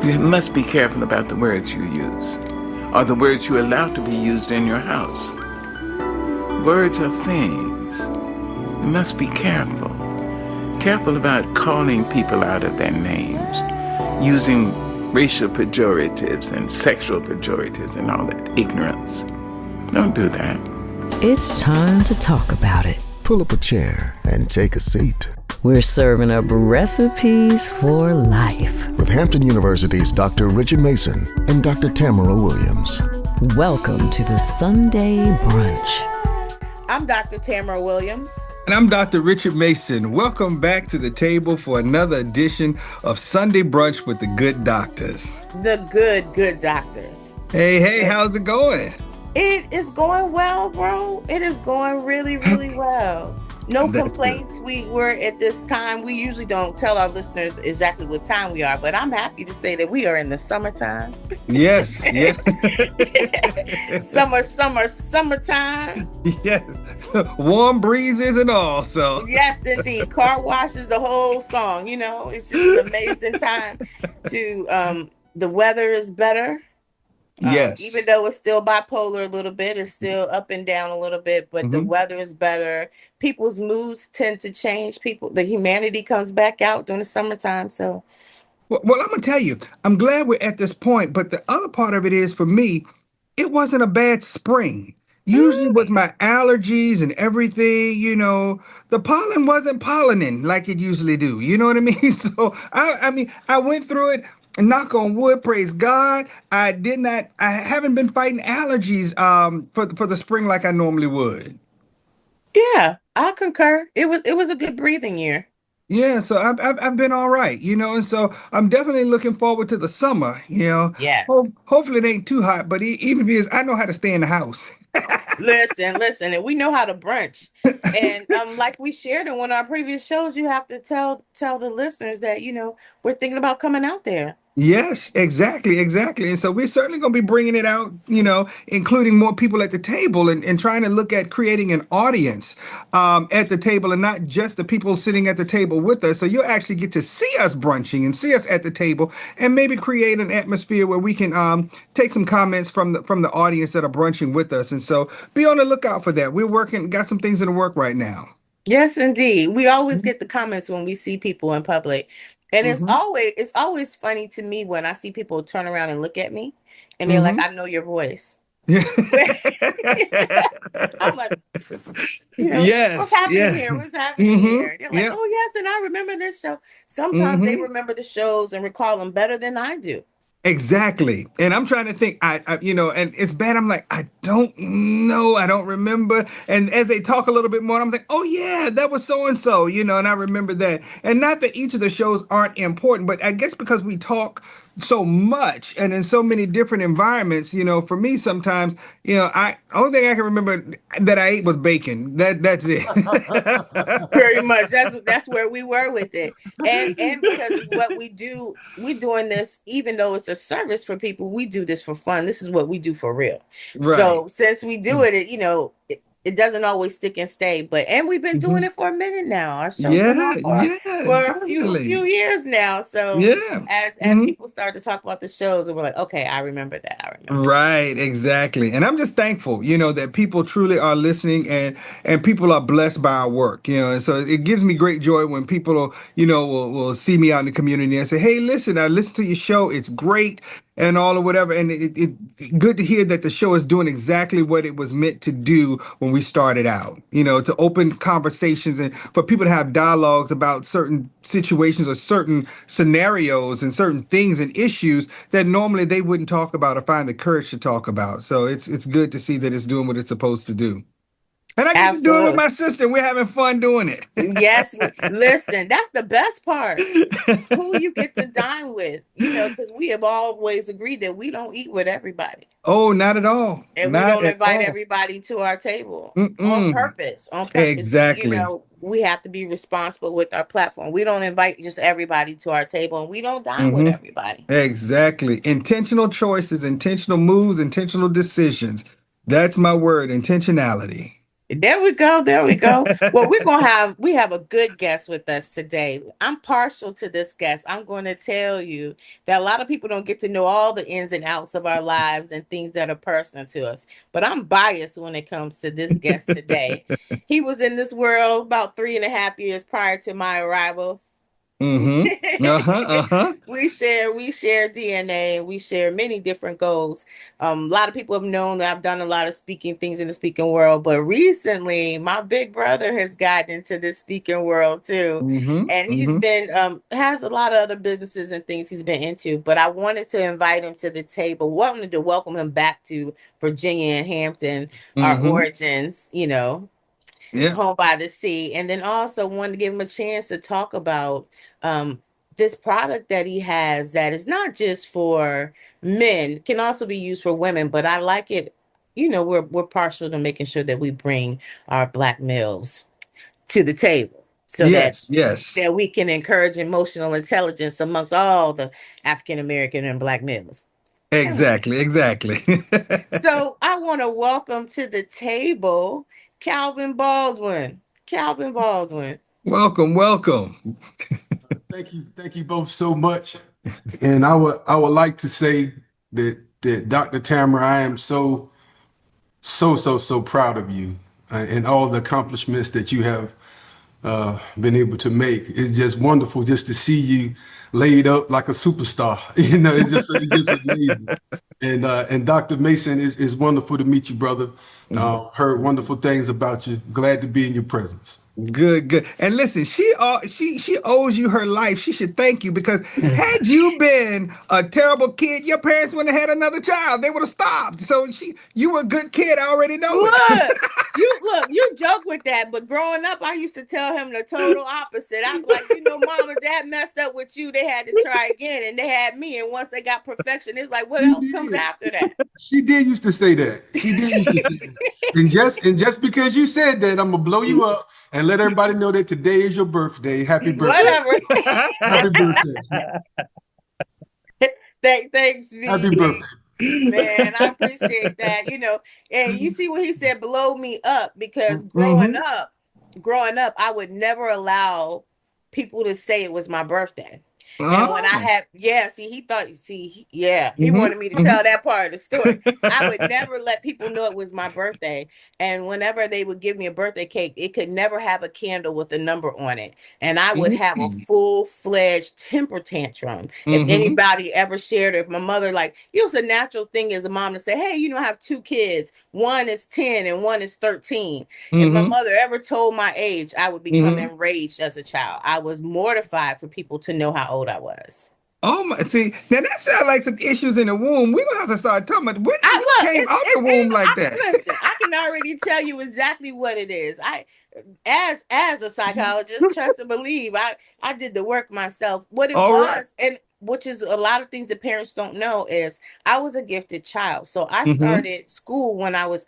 You must be careful about the words you use, or the words you allow to be used in your house. Words are things. You must be careful. Careful about calling people out of their names, using racial pejoratives and sexual pejoratives and all that ignorance. Don't do that. It's time to talk about it. Pull up a chair and take a seat. We're serving up recipes for life. With Hampton University's Dr. Richard Mason and Dr. Tamara Williams. Welcome to the Sunday Brunch. I'm Dr. Tamara Williams. And I'm Dr. Richard Mason. Welcome back to the table for another edition of Sunday Brunch with the Good Doctors. The good doctors. Hey, how's it going? It is going well, bro. It is going really, really well. No complaints. We're at this time. We usually don't tell our listeners exactly what time we are, but I'm happy to say that we are in the summertime. Yes. Summertime. Yes. Warm breezes and all, so. Yes, indeed. Car washes, the whole song, it's just an amazing time the weather is better. Yes. Even though it's still bipolar a little bit, it's still up and down a little bit, but the weather is better. People's moods tend to change. The humanity comes back out during the summertime. So, Well, I'm going to tell you, I'm glad we're at this point, but the other part of it is, for me, it wasn't a bad spring. Usually with my allergies and everything, the pollen wasn't pollinating like it usually do. You know what I mean? So, I went through it. And knock on wood, praise God. I haven't been fighting allergies for the spring like I normally would. yeah, I concur. It was a good breathing year. Yeah, so I've been all right, and so I'm definitely looking forward to the summer. Yes. Hopefully it ain't too hot, but even if it is, I know how to stay in the house. Listen, and we know how to brunch. And like we shared in one of our previous shows, you have to tell the listeners that we're thinking about coming out there. Yes, exactly. And so we're certainly going to be bringing it out, including more people at the table and trying to look at creating an audience at the table and not just the people sitting at the table with us. So you'll actually get to see us brunching and see us at the table and maybe create an atmosphere where we can take some comments from the audience that are brunching with us. And so be on the lookout for that. Got some things in the work right now. Yes, indeed. We always get the comments when we see people in public. And it's always funny to me when I see people turn around and look at me and they're like, I know your voice. I'm like, yes, what's happening here? What's happening here? They're like, oh yes, and I remember this show. Sometimes they remember the shows and recall them better than I do. Exactly. And I'm trying to think, I and it's bad. I'm like, I don't know. I don't remember. And as they talk a little bit more, I'm like, oh yeah, that was so and so, and I remember that. And not that each of the shows aren't important, but I guess because we talk so much and in so many different environments, for me sometimes, I only thing I can remember that I ate was bacon. That's it. Pretty much. That's where we were with it. And because it's what we do, we're doing this, even though it's a service for people, we do this for fun. This is what we do for real. Right. So since we do it doesn't always stick and stay, and we've been doing it for a minute now. Our show's been on for a few years now. So as people start to talk about the shows, and we're like, okay, I remember that. I remember. Right, exactly. And I'm just thankful, that people truly are listening and people are blessed by our work, and so it gives me great joy when people, will see me out in the community and say, hey, listen, I listened to your show. It's great. And all or whatever. And it's good to hear that the show is doing exactly what it was meant to do when we started out, to open conversations and for people to have dialogues about certain situations or certain scenarios and certain things and issues that normally they wouldn't talk about or find the courage to talk about. So it's good to see that it's doing what it's supposed to do. And I get to do it with my sister. And we're having fun doing it. Yes. Listen, that's the best part. Who you get to dine with, because we have always agreed that we don't eat with everybody. Oh, not at all. And not we don't invite everybody to our table on purpose. Exactly. We have to be responsible with our platform. We don't invite just everybody to our table, and we don't dine with everybody. Exactly. Intentional choices, intentional moves, intentional decisions. That's my word, intentionality. There we go. There we go. Well, we have a good guest with us today. I'm partial to this guest. I'm going to tell you that a lot of people don't get to know all the ins and outs of our lives and things that are personal to us. But I'm biased when it comes to this guest today. He was in this world about 3.5 years prior to my arrival. Mm-hmm. Uh-huh. Uh-huh. We share DNA, we share many different goals. A lot of people have known that I've done a lot of speaking things in the speaking world, but recently my big brother has gotten into the speaking world too. Mm-hmm. And he's Mm-hmm. been has a lot of other businesses and things he's been into. But I wanted to invite him to the table, wanted to welcome him back to Virginia and Hampton, our Mm-hmm. origins, Yeah. home by the sea, and then also wanted to give him a chance to talk about um, this product that he has that is not just for men, can also be used for women. But I like it. We're partial to making sure that we bring our black males to the table so that Yes. Yes. we can encourage emotional intelligence amongst all the African American and black males. Exactly. Exactly. So I want to welcome to the table Calvin Baldwin. Calvin Baldwin. Welcome. Welcome. Thank you both so much. And I would like to say that Dr. Tamara, I am so proud of you and all the accomplishments that you have been able to make. It's just wonderful just to see you laid up like a superstar. It's just amazing. And Dr. Mason is wonderful to meet you, brother. Heard wonderful things about you. Glad to be in your presence. Good, good. And listen, she owes you her life. She should thank you because had you been a terrible kid, your parents wouldn't have had another child. They would have stopped. So you were a good kid. I already know it. You joke with that, but growing up, I used to tell him the total opposite. I'm like, mom and dad messed up with you. They had to try again, and they had me. And once they got perfection, it's like, what She else comes did. after that? She did used to say that. She did used to say that. And just because you said that, I'm gonna blow you up and let everybody know that today is your birthday. Happy birthday. Whatever. Happy birthday. Thanks, Happy V. birthday. Man, I appreciate that. And you see what he said, blow me up, because Mm-hmm. growing up, I would never allow people to say it was my birthday. And when I Oh. had, yeah, see, he thought, he Mm-hmm. wanted me to Mm-hmm. tell that part of the story. I would never let people know it was my birthday. And whenever they would give me a birthday cake, it could never have a candle with a number on it. And I would have a full-fledged temper tantrum. If Mm-hmm. anybody ever shared, or if my mother, like, it's a natural thing as a mom to say, hey, I have two kids. One is 10 and one is 13. If my Mm-hmm. mother ever told my age, I would become Mm-hmm. enraged as a child. I was mortified for people to know how old I was. Oh my! See, now that sounds like some issues in the womb. We don't have to start talking about when you I look, came out the womb like that. listen, I can already tell you exactly what it is. As a psychologist, trust and believe, I did the work myself. What it All right. was, and which is a lot of things that parents don't know, is I was a gifted child. So Mm-hmm. I started school when I was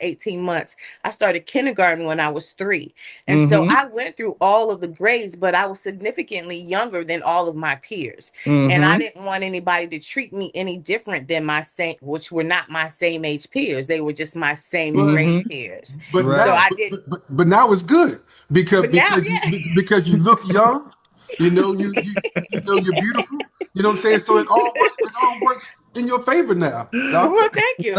18 months. I started kindergarten when I was 3. And so Mm-hmm. I went through all of the grades, but I was significantly younger than all of my peers. And I Mm-hmm. didn't want anybody to treat me any different than my same, which were not my same age peers. They were just my same But grade Mm-hmm. peers. but So Right. now I but, did, but, but but now it's good because but now, because yeah. you because you look young, you're beautiful. You know what I'm saying? So it all works in your favor now, doctor. Well, thank you.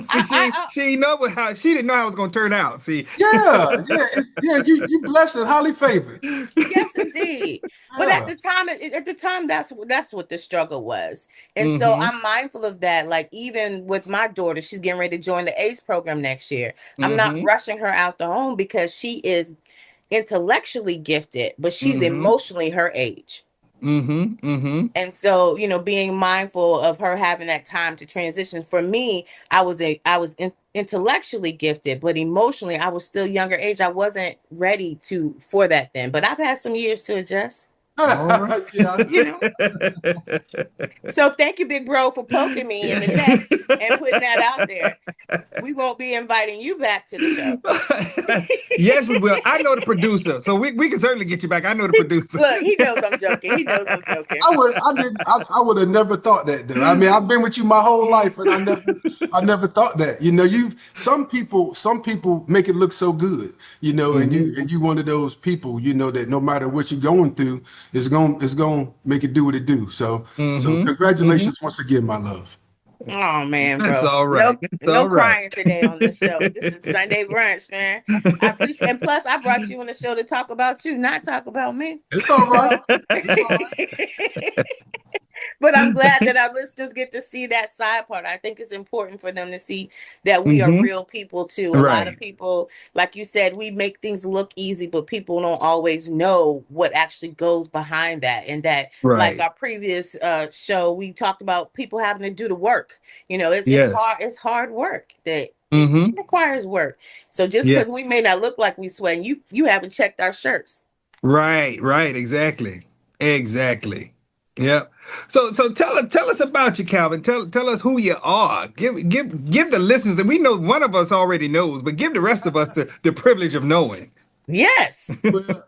See, she didn't know how it was gonna turn out. See. Yeah, you blessed and highly favored. Yes, indeed. But Yeah. at the time, that's what the struggle was, and so Mm-hmm. I'm mindful of that. Like, even with my daughter, she's getting ready to join the ACE program next year. I'm not Mm-hmm. rushing her out the home because she is intellectually gifted, but she's Mm-hmm. emotionally her age. Mm-hmm. Mm-hmm. And so, being mindful of her having that time to transition. For me, intellectually gifted, but emotionally, I was still younger age. I wasn't ready for that then. But I've had some years to adjust. All right. You know. So thank you, big bro, for poking me in the neck and putting that out there. We won't be inviting you back to the show. Yes, we will. I know the producer, so we can certainly get you back. I know the producer. Look, he knows I'm joking. He knows I'm joking. I would have never thought that though. I mean, I've been with you my whole life, and I never thought that. You know, some people make it look so good, you know, and you one of those people, you know, that no matter what you're going through, it's gonna make it do what it do. So congratulations once again, my love. Oh man, bro. That's all right. No crying today on this show. This is Sunday brunch, man. I appreciate, and plus I brought you on the show to talk about you, not talk about me. It's all right. It's all right. But I'm glad that our listeners get to see that side part. I think it's important for them to see that we are real people too. A lot of people, like you said, we make things look easy, but people don't always know what actually goes behind that. And that, like our previous show, we talked about people having to do the work. You know, it's hard. It's hard work that it requires work. So just because we may not look like we sweat, you haven't checked our shirts. Right. Exactly. Yep. So tell us about you, Calvin. Tell us who you are. Give the listeners, and we know one of us already knows, but give the rest of us the privilege of knowing. Yes. Well,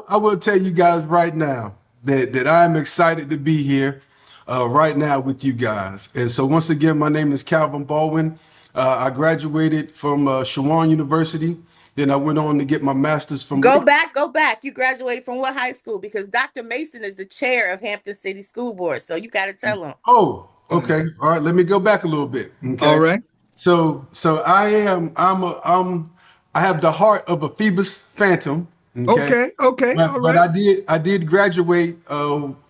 I will tell you guys right now that I'm excited to be here right now with you guys. And so once again, my name is Calvin Baldwin. I graduated from Shawan University. Then I went on to get my master's from... Go back. You graduated from what high school? Because Dr. Mason is the chair of Hampton City School Board. So you got to tell him. Oh, okay. All right. Let me go back a little bit. Okay. All right. So I have the heart of a Phoebus Phantom. Okay. But I did graduate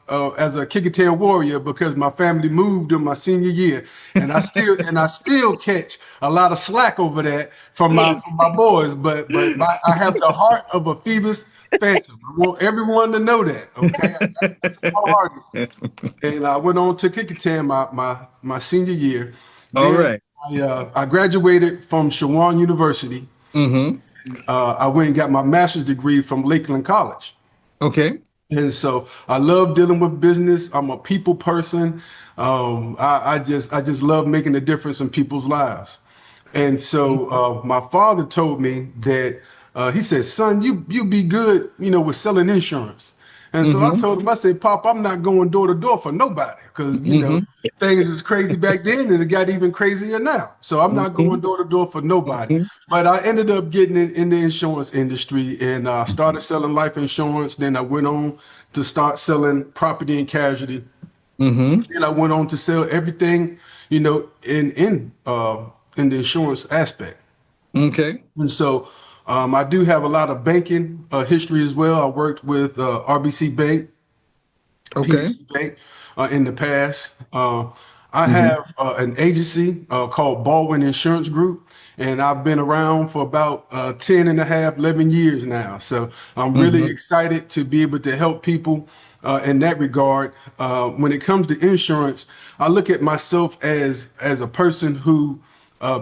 as a Kickatail warrior because my family moved in my senior year, and I still catch a lot of slack over that from my boys. But I have the heart of a Phoebus Phantom. I want everyone to know that. Okay, and I went on to Kickatail my senior year. All right. I graduated from Shawan University. I went and got my master's degree from Lakeland College. Okay. And so I love dealing with business. I'm a people person. I just love making a difference in people's lives. And so my father told me that he said, "Son, you be good, you know, with selling insurance." And so I told him, I said, "Pop, I'm not going door to door for nobody because, you know, things is crazy back then and it got even crazier now. So I'm not going door to door for nobody." But I ended up getting in the insurance industry and started selling life insurance. Then I went on to start selling property and casualty. Then I went on to sell everything, you know, in the insurance aspect. Okay. And so I do have a lot of banking history as well. I worked with RBC Bank, PNC Bank in the past. I have an agency called Baldwin Insurance Group, and I've been around for about 10 and a half, 11 years now. So I'm really excited to be able to help people in that regard. When it comes to insurance, I look at myself as a person who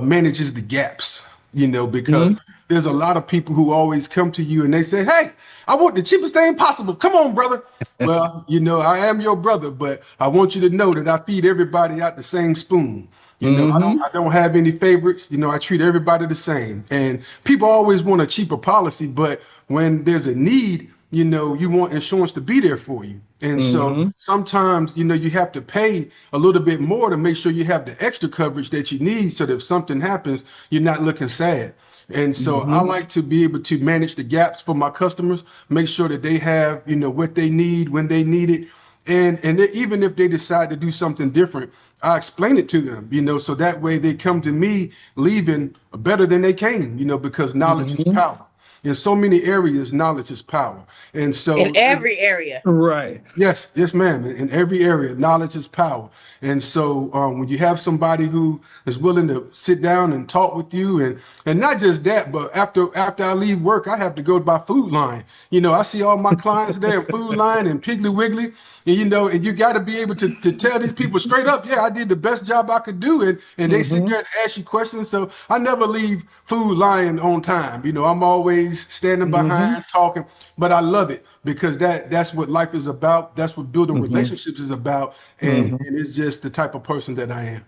manages the gaps. You know, because there's a lot of people who always come to you and they say, "Hey, I want the cheapest thing possible. Come on, brother." Well, you know, I am your brother, but I want you to know that I feed everybody out the same spoon. You know, I don't have any favorites. You know, I treat everybody the same. And people always want a cheaper policy, but when there's a need, you know, you want insurance to be there for you. And so sometimes, you know, you have to pay a little bit more to make sure you have the extra coverage that you need so that if something happens, you're not looking sad. And so I like to be able to manage the gaps for my customers, make sure that they have, you know, what they need when they need it. And even if they decide to do something different, I explain it to them, you know, so that way they come to me leaving better than they came, you know, because knowledge is power. In so many areas, knowledge is power. And so in every area. Right. Yes, ma'am. In every area, knowledge is power. And so when you have somebody who is willing to sit down and talk with you, and not just that, but after I leave work, I have to go by Food Line. You know, I see all my clients there in Food Line and Piggly Wiggly. And, you know, and you got to be able to tell these people straight up, yeah, I did the best job I could do. And they sit there and ask you questions. So I never leave Food Line on time. You know, I'm always always standing behind, talking, but I love it because that's what life is about. That's what building relationships is about, and it's just the type of person that I am.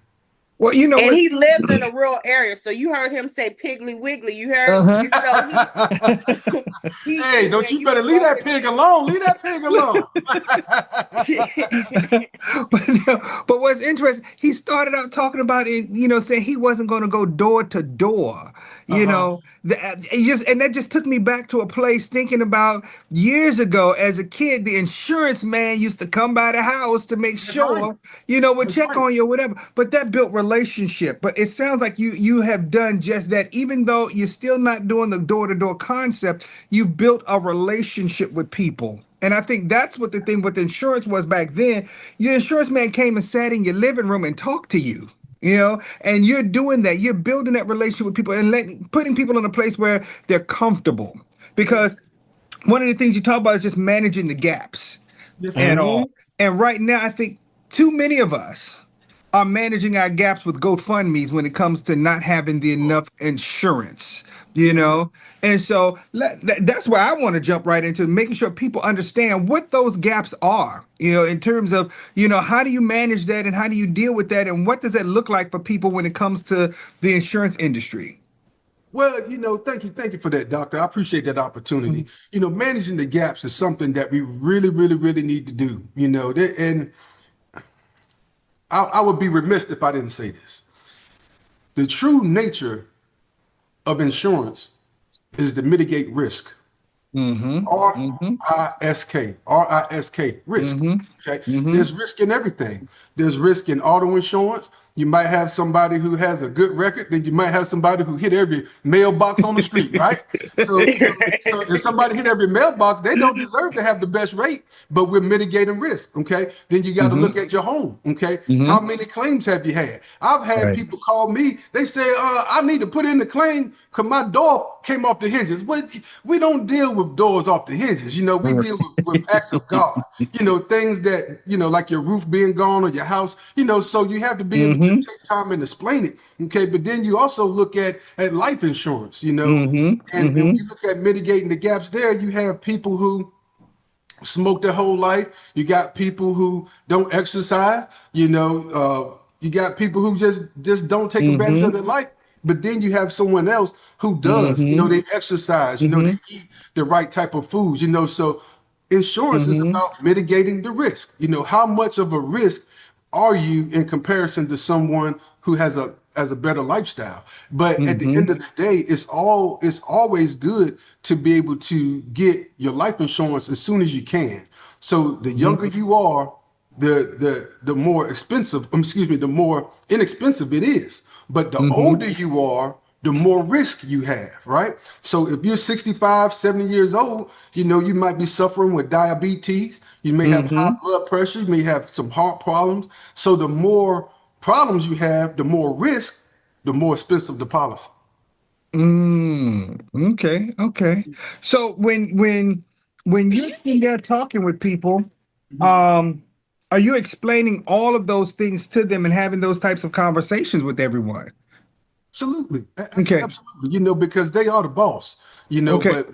Well, you know And what? he lives in a rural area, so you heard him say Piggly Wiggly. You heard, Uh-huh. and so Hey, don't when you you better was leave that walking pig alone. Leave that pig alone. in. But what's interesting, he started out talking about it, saying he wasn't going to go door to door. Uh-huh. And that just took me back to a place thinking about years ago as a kid, the insurance man used to come by the house to make That's right. sure, would That's check right. on you or whatever. But that built relationship. But it sounds like you have done just that. Even though you're still not doing the door to door concept, you've built a relationship with people. And I think that's what the thing with insurance was back then. Your insurance man came and sat in your living room and talked to you. And you're doing that. You're building that relationship with people and putting people in a place where they're comfortable. Yeah. Because one of the things you talk about is just managing the gaps Yes, and sir. all. And right now, I think too many of us are managing our gaps with GoFundMe's when it comes to not having the enough insurance, you Yes, sir. know? And so that's where I want to jump right into making sure people understand what those gaps are, in terms of, how do you manage that and how do you deal with that? And what does that look like for people when it comes to the insurance industry? Well, thank you for that, doctor. I appreciate that opportunity. Managing the gaps is something that we really, really, really need to do. And I would be remiss if I didn't say this. The true nature of insurance is to mitigate risk. Mm-hmm. Mm-hmm. R-I-S-K, risk. Mm-hmm. Okay. Mm-hmm. There's risk in everything. There's risk in auto insurance. You might have somebody who has a good record, then you might have somebody who hit every mailbox on the street, right? So if somebody hit every mailbox, they don't deserve to have the best rate, but we're mitigating risk. Okay. Then you got to look Mm-hmm. at your home. Okay. Mm-hmm. How many claims have you had? I've had Right. people call me, they say, I need to put in the claim because my door came off the hinges. But we don't deal with doors off the hinges. We deal with acts of God, things that, like your roof being gone or your house, so you have to be able to Mm-hmm. take time and explain it. Okay. But then you also look at life insurance, Mm-hmm. and when Mm-hmm. you look at mitigating the gaps there, you have people who smoke their whole life. You got people who don't exercise. You got people who just don't take advantage of Mm-hmm. their life. But then you have someone else who does. Mm-hmm. They exercise. They Mm-hmm. eat the right type of foods. So insurance is Mm-hmm. about mitigating the risk. How much of a risk are you in comparison to someone who has a better lifestyle? But at the Mm-hmm. end of the day, it's always good to be able to get your life insurance as soon as you can. So the younger you are, the more expensive, the more inexpensive it is. But the Mm-hmm. older you are, the more risk you have, right? So if you're 65, 70 years old, you might be suffering with diabetes. You may have high Mm-hmm. blood pressure. You may have some heart problems. So the more problems you have, the more risk, the more expensive the policy. Okay, okay. So when you're sitting there talking with people, um, are you explaining all of those things to them and having those types of conversations with everyone? Absolutely, Okay, absolutely. Because they are the boss. okay.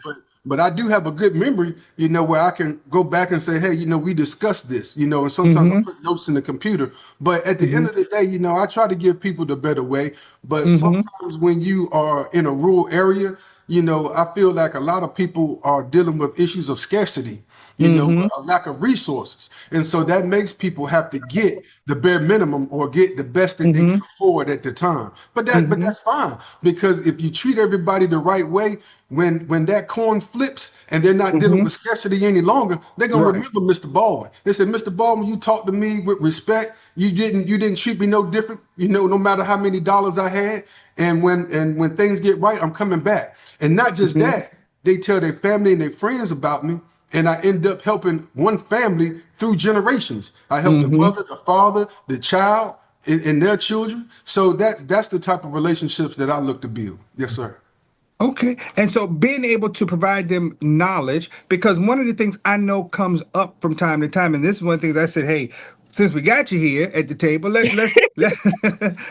But I do have a good memory. Where I can go back and say, hey, we discussed this. And sometimes I Mm-hmm. put notes in the computer. But at the Mm-hmm. end of the day, I try to give people the better way. But Mm-hmm. sometimes when you are in a rural area, I feel like a lot of people are dealing with issues of scarcity. Mm-hmm. A lack of resources. And so that makes people have to get the bare minimum or get the best that they Mm-hmm. can afford at the time. But Mm-hmm. that's fine because if you treat everybody the right way, when that coin flips and they're not dealing Mm-hmm. with scarcity any longer, they're gonna Right. remember Mr. Baldwin. They said, Mr. Baldwin, you talked to me with respect. You didn't treat me no different, no matter how many dollars I had. And when things get right, I'm coming back. And not just Mm-hmm. that, they tell their family and their friends about me. And I end up helping one family through generations. I help the Mm-hmm. mother, the father, the child, and their children. So that's the type of relationships that I look to build. Yes, sir. Okay. And so being able to provide them knowledge, because one of the things I know comes up from time to time, and this is one of the things I said, hey, since we got you here at the table,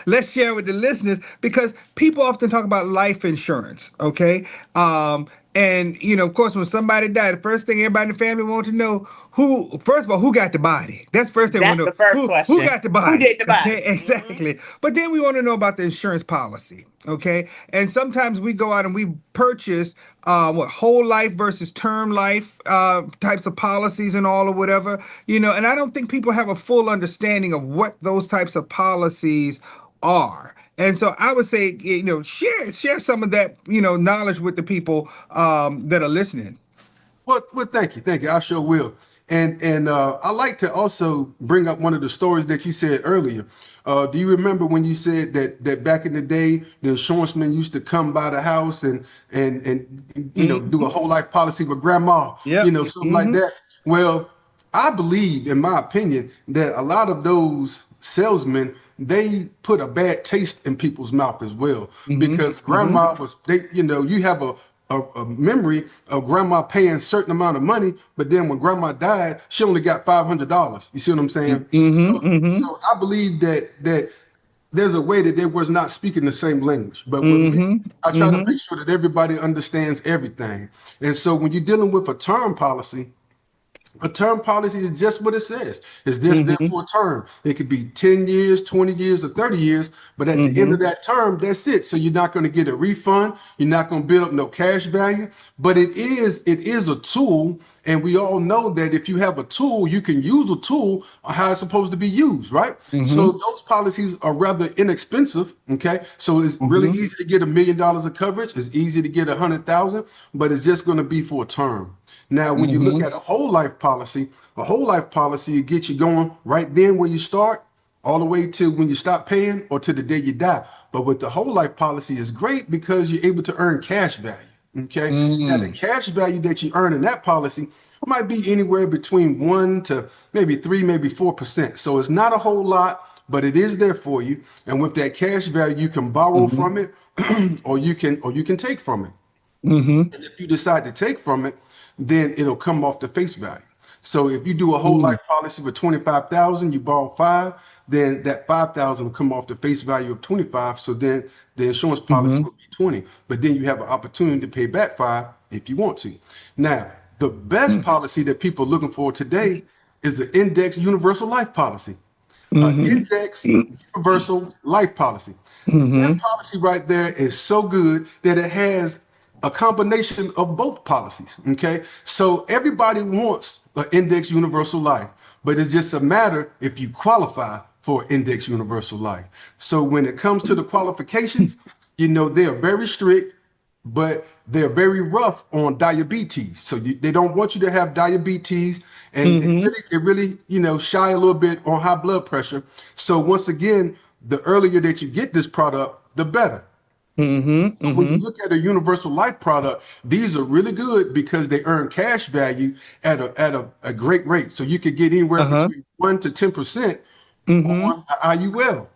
let's share with the listeners, because people often talk about life insurance. Okay. And of course, when somebody died, the first thing everybody in the family want to know, who, first of all, who got the body. That's the first thing we want That's to the know. first Who question. got the Who did body? the Okay, body? exactly. But then we want to know about the insurance policy. Okay. And sometimes we go out and we purchase what, whole life versus term life types of policies and all, or whatever. And I don't think people have a full understanding of what those types of policies are. And so I would say, share some of that, knowledge with the people that are listening. Well, thank you. I sure will. And I like to also bring up one of the stories that you said earlier. Do you remember when you said that back in the day, the insurance man used to come by the house and do a whole life policy with grandma, Yep. something like that? Well, I believe, in my opinion, that a lot of those salesmen, they put a bad taste in people's mouth as well, because grandma was, you have a memory of grandma paying a certain amount of money, but then when grandma died, she only got $500. You see what I'm saying? So I believe that there's a way that they was not speaking the same language. But with me, I try to make sure that everybody understands everything. And so when you're dealing with a term policy is just what it says. It's just there for a term. It could be 10 years, 20 years, or 30 years, but at the end of that term, that's it. So you're not going to get a refund. You're not going to build up no cash value, but it is a tool. And we all know that if you have a tool, you can use a tool on how it's supposed to be used, right? So those policies are rather inexpensive. Okay. So it's really easy to get $1 million of coverage. It's easy to get 100,000, but it's just going to be for a term. Now, when you look at a whole life policy will get you going right then where you start, all the way to when you stop paying or to the day you die. But with the whole life policy is great because you're able to earn cash value. Okay. Now, the cash value that you earn in that policy might be anywhere between 1 to maybe 3, maybe 4%. So it's not a whole lot, but it is there for you. And with that cash value, you can borrow from it, or you can take from it. And if you decide to take from it, then it'll come off the face value. So if you do a whole life policy for 25,000, you borrow 5, then that 5,000 will come off the face value of 25. So then the insurance policy will be 20. But then you have an opportunity to pay back 5 if you want to. Now, the best policy that people are looking for today is the index universal life policy. Index universal life policy. That policy right there is so good that it has a combination of both policies. Okay, so everybody wants an index universal life, but it's just a matter if you qualify for index universal life. So when it comes to the qualifications, they are very strict, but they're very rough on diabetes. So they don't want you to have diabetes, and it really, shy a little bit on high blood pressure. So once again, the earlier that you get this product, the better. When you look at a universal life product, these are really good because they earn cash value at a great rate. So you could get anywhere between 1 to 10% on the IUL.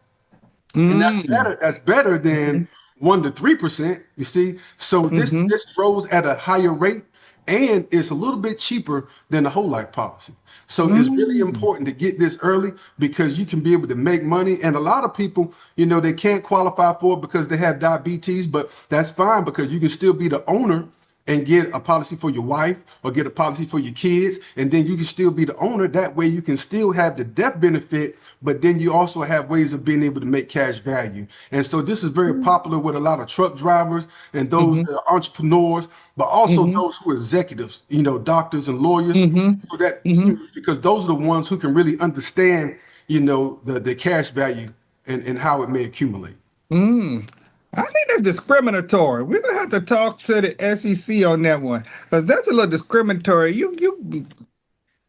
And that's better. That's better than 1 to 3%. You see, so this grows at a higher rate, and it's a little bit cheaper than the whole life policy. So it's really important to get this early because you can be able to make money. And a lot of people, they can't qualify for it because they have diabetes, but that's fine because you can still be the owner and get a policy for your wife or get a policy for your kids, and then you can still be the owner. That way you can still have the death benefit, but then you also have ways of being able to make cash value. And so this is very popular with a lot of truck drivers and those that are entrepreneurs, but also those who are executives, doctors and lawyers. So that because those are the ones who can really understand, the cash value and how it may accumulate. I think that's discriminatory. We're gonna have to talk to the SEC on that one, because that's a little discriminatory. You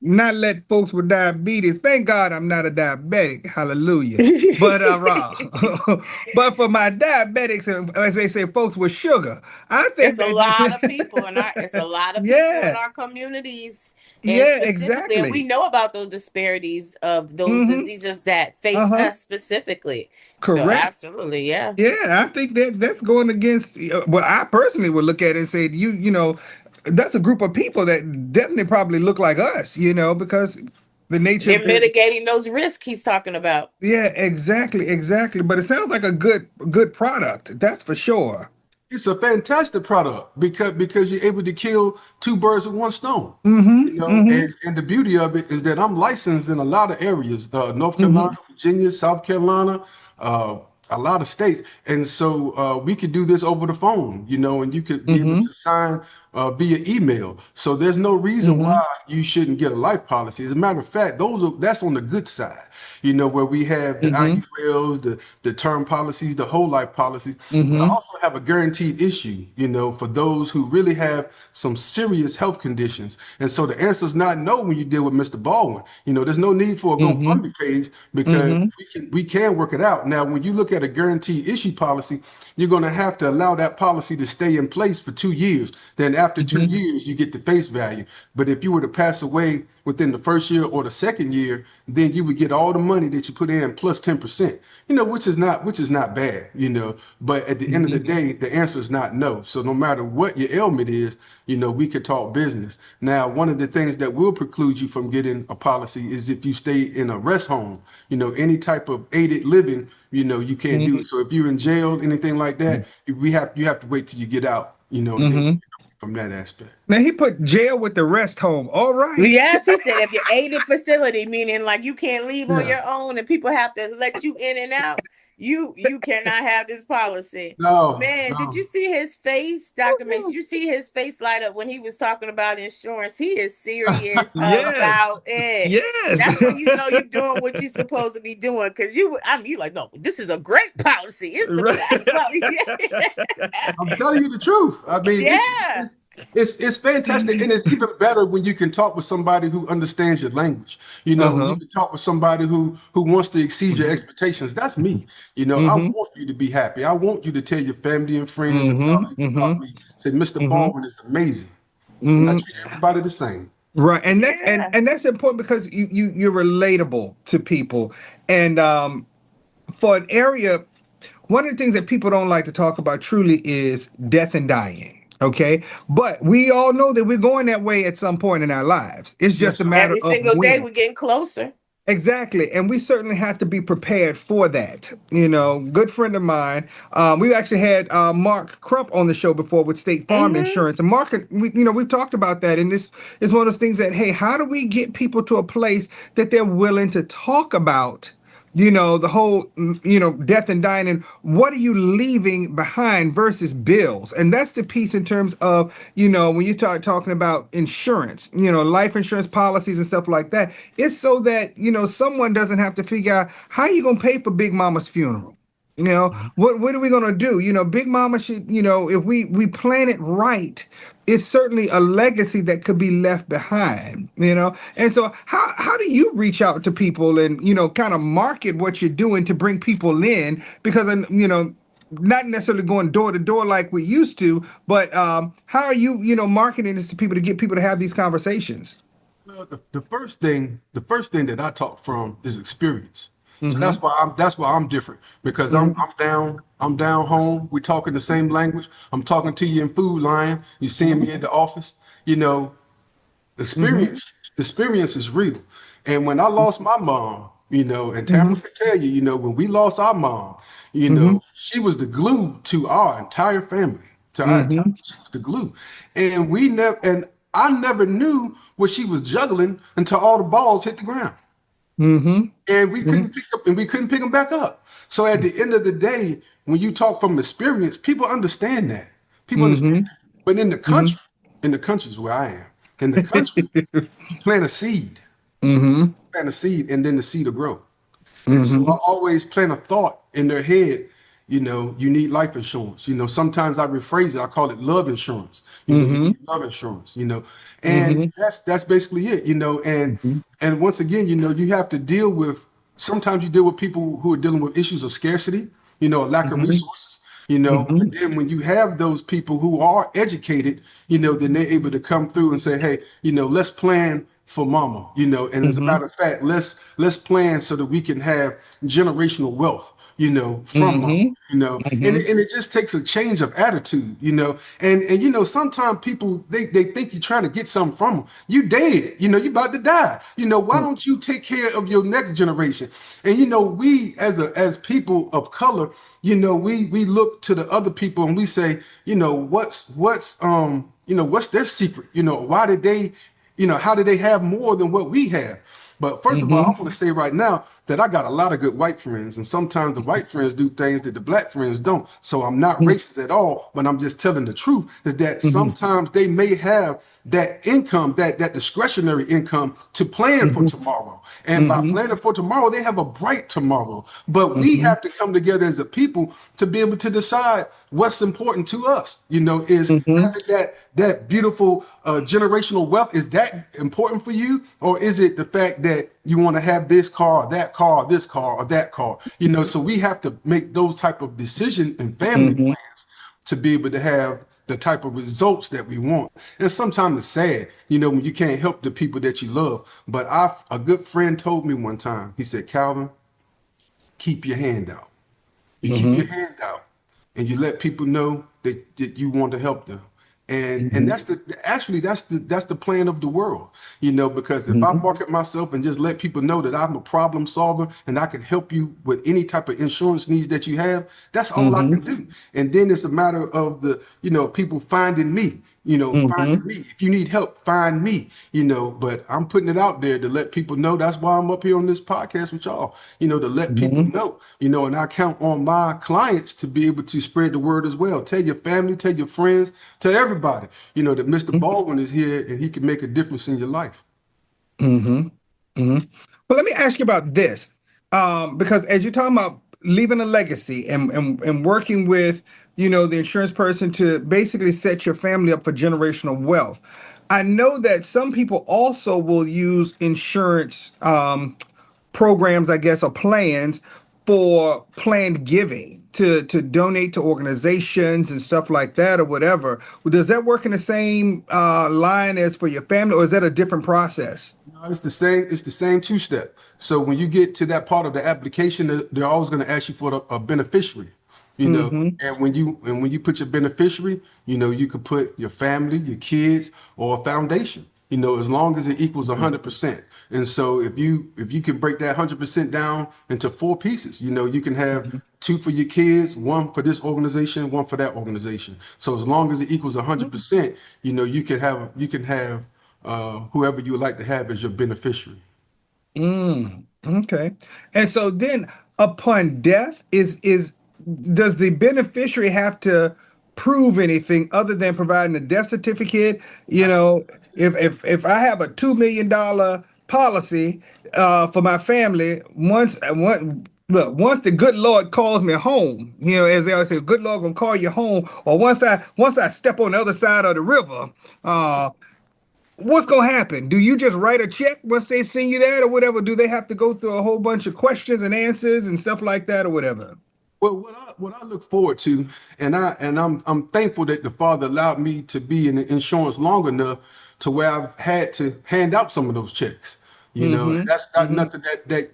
not let folks with diabetes. Thank God I'm not a diabetic. Hallelujah. But but for my diabetics, and as they say, folks with sugar, I think It's a lot of people in our yeah, communities, and yeah, specifically, and we exactly. know about those disparities of those diseases that face Uh-huh. us specifically. So Correct. absolutely, yeah. Yeah, I think that's going against. Well, I personally would look at it and say, that's a group of people that definitely probably look like us, because The nature They're of it. mitigating those risks he's talking about. Yeah, exactly. But it sounds like a good product. That's for sure. It's a fantastic product because you're able to kill two birds with one stone. Mm-hmm. You know, Mm-hmm. and the beauty of it is that I'm licensed in a lot of areas, North Mm-hmm. Carolina, Virginia, South Carolina, uh, a lot of states. And so we could do this over the phone, you know, and you could be able Mm-hmm. to sign via email. So there's no reason Mm-hmm. why you shouldn't get a life policy. As a matter of fact, that's on the good side, you know, where we have the Mm-hmm. IULs, the term policies, the whole life policies. But I Mm-hmm. also have a guaranteed issue, you know, for those who really have some serious health conditions. And so the answer is not no when you deal with Mr. Baldwin. You know, there's no need for a Mm-hmm. GoFundMe page because Mm-hmm. we can work it out. Now, when you look at a guaranteed issue policy, you're going to have to allow that policy to stay in place for 2 years. Then after 2 years, you get the face value. But if you were to pass away within the first year or the second year, then you would get all the money that you put in plus 10%, you know, which is not bad, you know. But at the end of the day, the answer is not no. So no matter what your ailment is, you know, we could talk business. Now, one of the things that will preclude you from getting a policy is if you stay in a rest home, you know, any type of aided living, you know, you can't do it. So if you're in jail, anything like that, you have to wait till you get out, you know, and then Mm-hmm. from that aspect. Now he put jail with the rest home. All right. Yes, he said if you're aided facility, meaning like you can't leave on Yeah. your own and people have to let you in and out, you cannot have this policy. No, Man, did you no. see his face, Dr. Mason? You see his face light up when he was talking about insurance. He is serious Yes. about it. Yes. That's when you know you're doing what you're supposed to be doing. Cause you like, no, this is a great policy. It's the Right. best policy. I'm telling you the truth. I mean, Yeah. it's fantastic, and it's even better when you can talk with somebody who understands your language. You know, when you Uh-huh. can talk with somebody who wants to exceed your expectations. That's me. You know, I Mm-hmm. want you to be happy. I want you to tell your family and friends and Mm-hmm. colleagues Mm-hmm. about me. Say, Mr. Mm-hmm. Baldwin is amazing, and I Mm-hmm. treat everybody the same. Right. And that's and Yeah. and that's important because you're relatable to people. And for an area, one of the things that people don't like to talk about truly is death and dying. Okay. But we all know that we're going that way at some point in our lives. It's just Yes, a sir. matter Every of single day when. we're getting closer. Exactly. And we certainly have to be prepared for that. You know, good friend of mine, we actually had Mark Crump on the show before with State Farm Mm-hmm. Insurance. And Mark, we've talked about that. And this is one of those things that, hey, how do we get people to a place that they're willing to talk about, the whole, death and dying, and what are you leaving behind versus bills? And that's the piece in terms of, when you start talking about insurance, life insurance policies and stuff like that. It's so that, someone doesn't have to figure out how you going to pay for Big Mama's funeral. What are we gonna do? Big Mama should, if we plan it right, it's certainly a legacy that could be left behind. And so how do you reach out to people and kind of market what you're doing to bring people in? Because not necessarily going door to door like we used to, but how are you marketing this to people to get people to have these conversations? Well, the first thing that I talk from is experience. So Mm-hmm. that's why I'm different because I'm down home. We're talking the same language. I'm talking to you in Food Lion. You seeing me in the office. You know, Mm-hmm. experience is real. And when I lost my mom, and Mm-hmm. Tamara could tell you, when we lost our mom, Mm-hmm. she was the glue to our entire family, Mm-hmm. she was the glue. And I never knew what she was juggling until all the balls hit the ground. Mm-hmm. And we couldn't pick them back up. So at the end of the day, when you talk from experience, people understand that. People understand Mm-hmm. that. But Mm-hmm. in the country is where I am. In the country, you plant a seed, Mm-hmm. and then the seed will grow. And so I Mm-hmm. always plant a thought in their head, you need life insurance. Sometimes I rephrase it, I call it love insurance. You Mm-hmm. need love insurance, and Mm-hmm. that's basically it, and once again, you have to deal with sometimes you deal with people who are dealing with issues of scarcity, a lack of Mm-hmm. resources, Mm-hmm. and then when you have those people who are educated, then they're able to come through and say, hey, let's plan for mama, and as a Mm-hmm. matter of fact, let's plan so that we can have generational wealth, from mama, Mm-hmm. and Mm-hmm. it just takes a change of attitude, and sometimes people they think you're trying to get something from them. You dead, you about to die. Why don't you take care of your next generation? And we as people of color, we look to the other people and we say, what's their secret? Why did they, how did they have more than what we have? But first of all, I Mm-hmm. want to say right now that I got a lot of good white friends, and sometimes the white friends do things that the black friends don't. So I'm not racist at all, but I'm just telling the truth is that Mm-hmm. sometimes they may have that income, that discretionary income to plan for Mm-hmm. tomorrow. And by Mm-hmm. planning for tomorrow, they have a bright tomorrow. But we Mm-hmm. have to come together as a people to be able to decide what's important to us. Is Mm-hmm. having that beautiful generational wealth, is that important for you, or is it the fact that you want to have this car or that car or this car or that car? So we have to make those type of decision and family Mm-hmm. plans to be able to have the type of results that we want. And sometimes it's sad, when you can't help the people that you love. But a good friend told me one time, he said, Calvin, keep your hand out. You keep your Mm-hmm. hand out and you let people know that you want to help them. And Mm-hmm. that's the plan of the world, because if I Mm-hmm. market myself and just let people know that I'm a problem solver and I can help you with any type of insurance needs that you have, that's all I Mm-hmm. can do. And then it's a matter of people finding me, Mm-hmm. finding me. If you need help, find me, but I'm putting it out there to let people know. That's why I'm up here on this podcast with y'all, to let people Mm-hmm. know, and I count on my clients to be able to spread the word as well. Tell your family, tell your friends, tell everybody, that Mr. Baldwin is here and he can make a difference in your life. Mm-hmm. Hmm. Well, let me ask you about this, because as you're talking about leaving a legacy and working with, the insurance person to basically set your family up for generational wealth, I know that some people also will use insurance programs, I guess, or plans for planned giving to donate to organizations and stuff like that or whatever. Does that work in the same line as for your family, or is that a different process? No, it's the same. It's the same two-step. So when you get to that part of the application, they're always going to ask you for a beneficiary. Mm-hmm. And when you put your beneficiary, you could put your family, your kids, or a foundation. As long as it equals 100%. And so if you can break that 100% down into four pieces, you can have two for your kids, one for this organization, one for that organization. So as long as it equals 100%, you can have whoever you would like to have as your beneficiary. Okay. And so then upon death, is does the beneficiary have to prove anything other than providing a death certificate? If I have a $2 million policy for my family, once the good Lord calls me home, as they always say, good Lord gonna call you home, or once I step on the other side of the river, uh, what's gonna happen? Do you just write a check once they send you that or whatever? Do they have to go through a whole bunch of questions and answers and stuff like that or whatever? Well, what I look forward to, and I'm thankful that the Father allowed me to be in the insurance long enough to where I've had to hand out some of those checks. And Mm-hmm. that's not Mm-hmm. nothing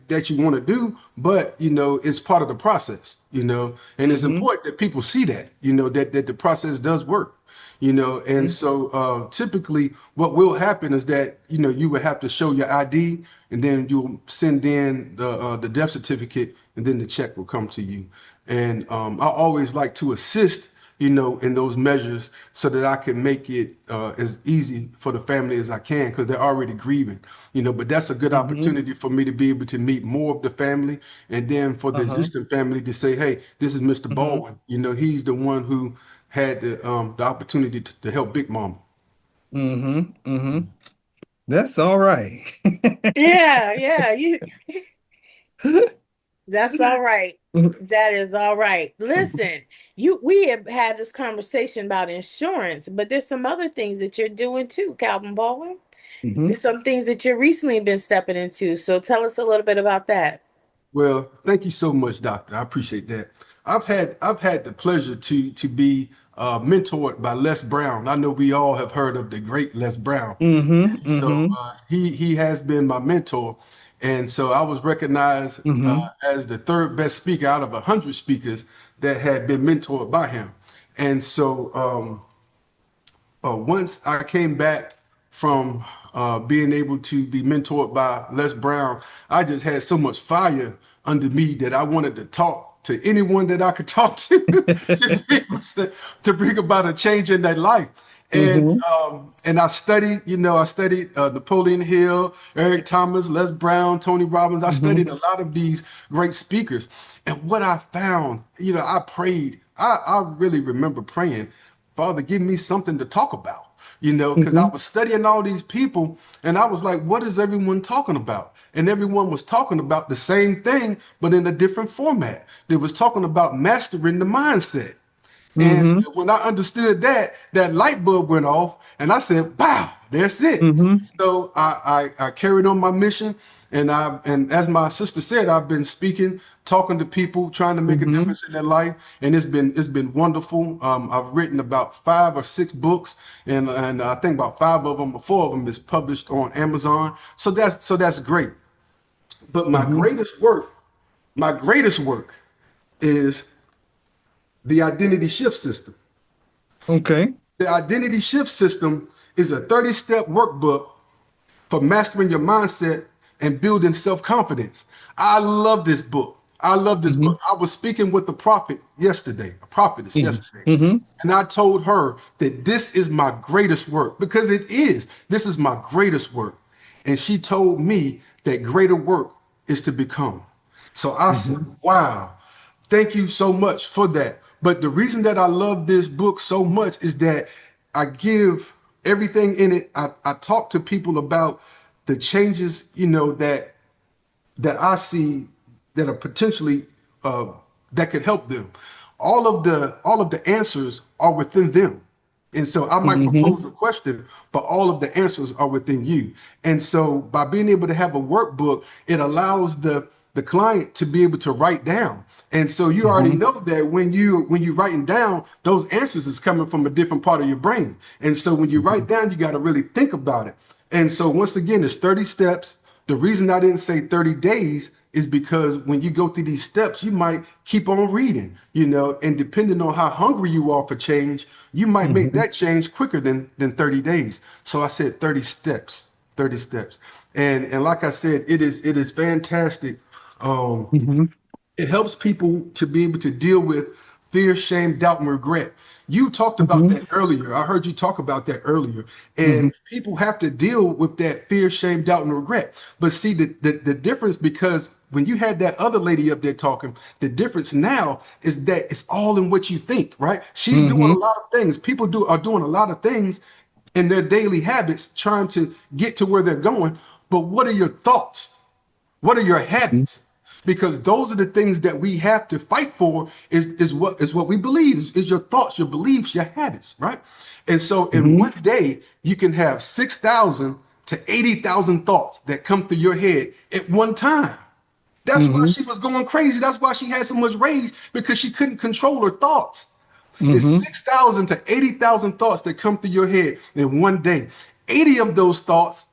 that you want to do, but it's part of the process. And it's Mm-hmm. important that people see that, that the process does work. And so typically what will happen is that you would have to show your ID, and then you'll send in the death certificate, and then the check will come to you. And I always like to assist in those measures so that I can make it as easy for the family as I can, because they're already grieving. But that's a good Mm-hmm. opportunity for me to be able to meet more of the family, and then for the Uh-huh. existing family to say, hey, this is Mr. Mm-hmm. Baldwin. He's the one who had the opportunity to help Big Mama. Mm-hmm. Mm-hmm. That's all right. Yeah, yeah, that's all right. That is all right. Listen, we have had this conversation about insurance, but there's some other things that you're doing too, Calvin Baldwin. Mm-hmm. There's some things that you're recently been stepping into. So tell us a little bit about that. Well, thank you so much, Doctor. I appreciate that. I've had the pleasure to be mentored by Les Brown. I know we all have heard of the great Les Brown. And Mm-hmm. so Mm-hmm. he has been my mentor. And so I was recognized Mm-hmm. as the third best speaker out of 100 speakers that had been mentored by him. And so once I came back from being able to be mentored by Les Brown, I just had so much fire under me that I wanted to talk to anyone that I could talk to to be able to bring about a change in their life. Mm-hmm. And I studied, I studied Napoleon Hill, Eric Thomas, Les Brown, Tony Robbins. I Mm-hmm. studied a lot of these great speakers. And what I found, I prayed. I really remember praying, Father, give me something to talk about, because I Mm-hmm. was studying all these people and I was like, what is everyone talking about? And everyone was talking about the same thing, but in a different format. They was talking about mastering the mindset. And Mm-hmm. when I understood that, that light bulb went off, and I said, "Wow, that's it." Mm-hmm. So I carried on my mission, and as my sister said, I've been speaking, talking to people, trying to make a Mm-hmm. difference in their life, and it's been wonderful. I've written about 5 or 6 books, and I think about 5 of them or 4 of them is published on Amazon. So that's great. But Mm-hmm. my greatest work is the identity shift system. Okay. The identity shift system is a 30-step workbook for mastering your mindset and building self-confidence. I love this book. I love this Mm-hmm. book. I was speaking with a prophetess yesterday, Mm-hmm. and I told her that this is my greatest work because it is. This is my greatest work. And she told me that greater work is to become. So I said, Mm-hmm. wow, thank you so much for that. But the reason that I love this book so much is that I give everything in it. I talk to people about the changes, that I see that are potentially that could help them. All of the answers are within them. And so I might Mm-hmm. propose a question, but all of the answers are within you. And so by being able to have a workbook, it allows the client to be able to write down. And so you already Mm-hmm. know that when you writing down, those answers is coming from a different part of your brain. And so when you write down, you got to really think about it. And so once again, it's 30 steps. The reason I didn't say 30 days is because when you go through these steps, you might keep on reading, and depending on how hungry you are for change, you might make Mm-hmm. that change quicker than 30 days. So I said 30 steps, 30 steps. And like I said, it is fantastic. Um, Mm-hmm. it helps people to be able to deal with fear, shame, doubt, and regret. You talked about Mm-hmm. that earlier. I heard you talk about that earlier. Mm-hmm. And people have to deal with that fear, shame, doubt, and regret. But see, the difference, because when you had that other lady up there talking, the difference now is that it's all in what you think, right? She's doing a Mm-hmm. lot of things. People are doing a lot of things in their daily habits, trying to get to where they're going. But what are your thoughts? What are your habits? Because those are the things that we have to fight for. Is what we believe is your thoughts, your beliefs, your habits, right? And so in Mm-hmm. one day you can have 6,000 to 80,000 thoughts that come through your head at one time. That's why Mm-hmm. she was going crazy. That's why she had so much rage, because she couldn't control her thoughts. It's Mm-hmm. 6,000 to 80,000 thoughts that come through your head in one day. 80 of those thoughts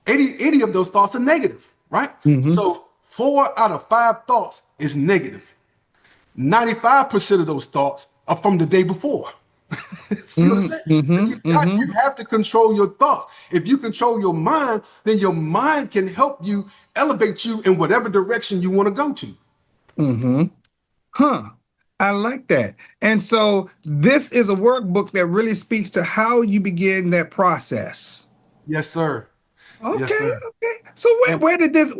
80 of those thoughts are negative, right? Mm-hmm. So 4 out of 5 thoughts is negative. 95% of those thoughts are from the day before. See what I'm saying? So Mm-hmm. Mm-hmm. you have to control your thoughts. If you control your mind, then your mind can help you elevate you in whatever direction you want to go to. Mm-hmm. Huh. I like that. And so this is a workbook that really speaks to how you begin that process. Yes, sir. Yes, Okay, sir. okay. So And where did this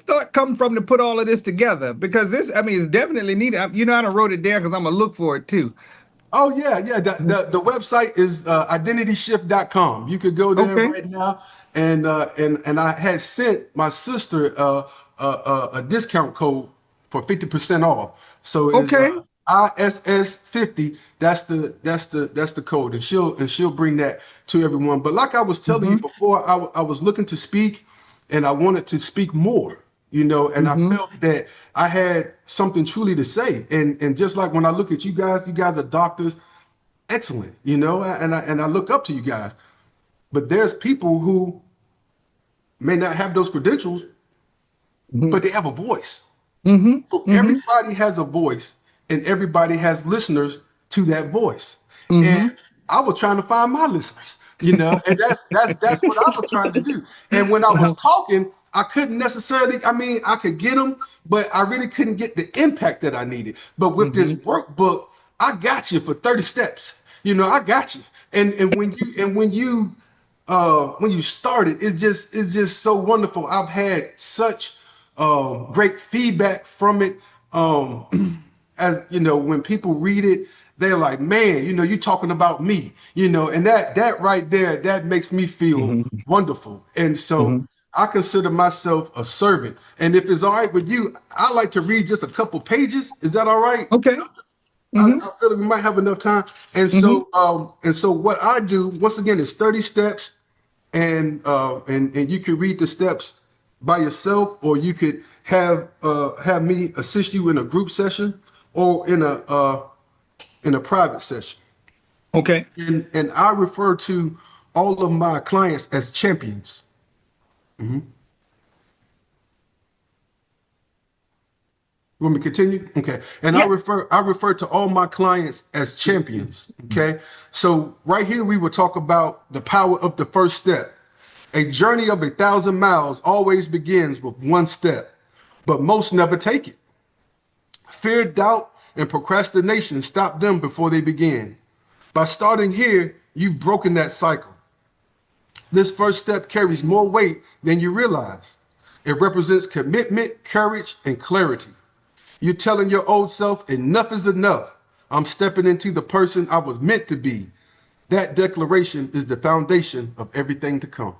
thought come from to put all of this together? Because this, I mean, it's definitely needed. I done wrote it down because I'm gonna look for it too. oh yeah, yeah. The website is identityshift.com. You could go there Okay, right now, and I had sent my sister a discount code for 50% off. So it's okay. ISS 50. That's the code, and she'll bring that to everyone. But like I was telling you Mm-hmm. before, I was looking to speak, and I wanted to speak more. And I Mm-hmm. felt that I had something truly to say. And just like when I look at you guys are doctors. excellent, you know, and I look up to you guys. But there's people who may not have those credentials, but they have a voice. So everybody has a voice, and everybody has listeners to that voice. And I was trying to find my listeners, you know, and that's what I was trying to do. And when I was talking, I couldn't necessarily, I mean, I could get them, but I really couldn't get the impact that I needed. But with this workbook, I got you for 30 steps. You know, I got you. And when you started, it's just so wonderful. I've had such great feedback from it. As you know, when people read it, they're like, man, you know, you talking about me, you know, and that right there, that makes me feel wonderful. And so I consider myself a servant. And if it's all right with you, I like to read just a couple pages. Is that all right? Okay. I feel like we might have enough time. And so what I do, once again, is 30 steps, and you can read the steps by yourself, or you could have me assist you in a group session or in a private session. Okay. And I refer to all of my clients as champions. You want me to continue? Okay. And I refer to all my clients as champions. Okay. So right here we will talk about the power of the first step. A journey of 1,000 miles always begins with one step, but most never take it. Fear, doubt, and procrastination stop them before they begin. By starting here, you've broken that cycle. This first step carries more weight than you realize. It represents commitment, courage, and clarity. You're telling your old self, enough is enough. I'm stepping into the person I was meant to be. That declaration is the foundation of everything to come.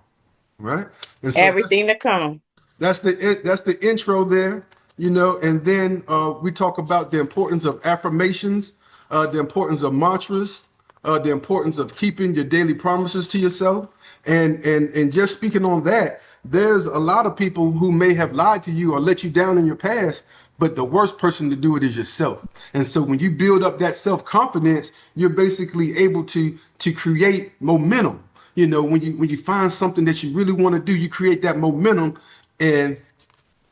Right? And so everything to come. That's the intro there, you know, and then we talk about the importance of affirmations, the importance of mantras, the importance of keeping your daily promises to yourself. And just speaking on that, there's a lot of people who may have lied to you or let you down in your past, but the worst person to do it is yourself. And so when you build up that self-confidence, you're basically able to create momentum. You know, when you find something that you really want to do, you create that momentum, and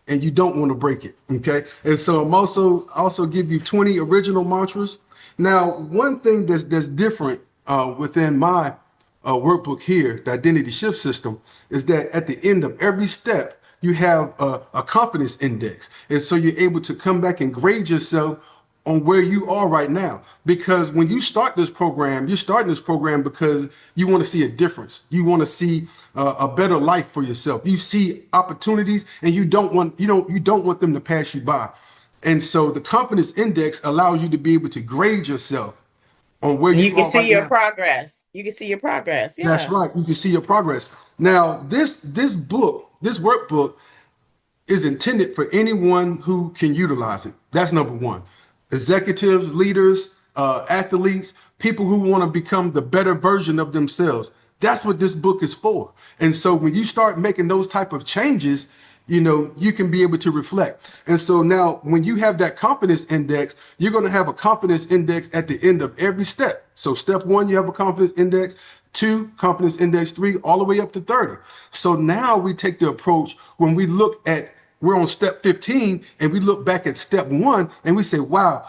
you don't want to break it. Okay. And so I'm also give you 20 original mantras. Now, one thing that's different within my workbook here, the identity shift system, is that at the end of every step, you have a confidence index. And so you're able to come back and grade yourself on where you are right now. Because when you start this program, you're starting this program because you want to see a difference. You want to see a better life for yourself. You see opportunities, and you don't want them to pass you by. And so the confidence index allows you to be able to grade yourself on where you can see your progress. You can see your progress. Yeah. That's right. You can see your progress. Now, this workbook is intended for anyone who can utilize it. That's number one. Executives, leaders, athletes, people who want to become the better version of themselves. That's what this book is for. And so when you start making those type of changes, you know, you can be able to reflect. And so now when you have that confidence index, you're going to have a confidence index at the end of every step. So step 1, you have a confidence index, 2, confidence index 3, all the way up to 30. So now we take the approach when we're on step 15 and we look back at step 1 and we say, wow,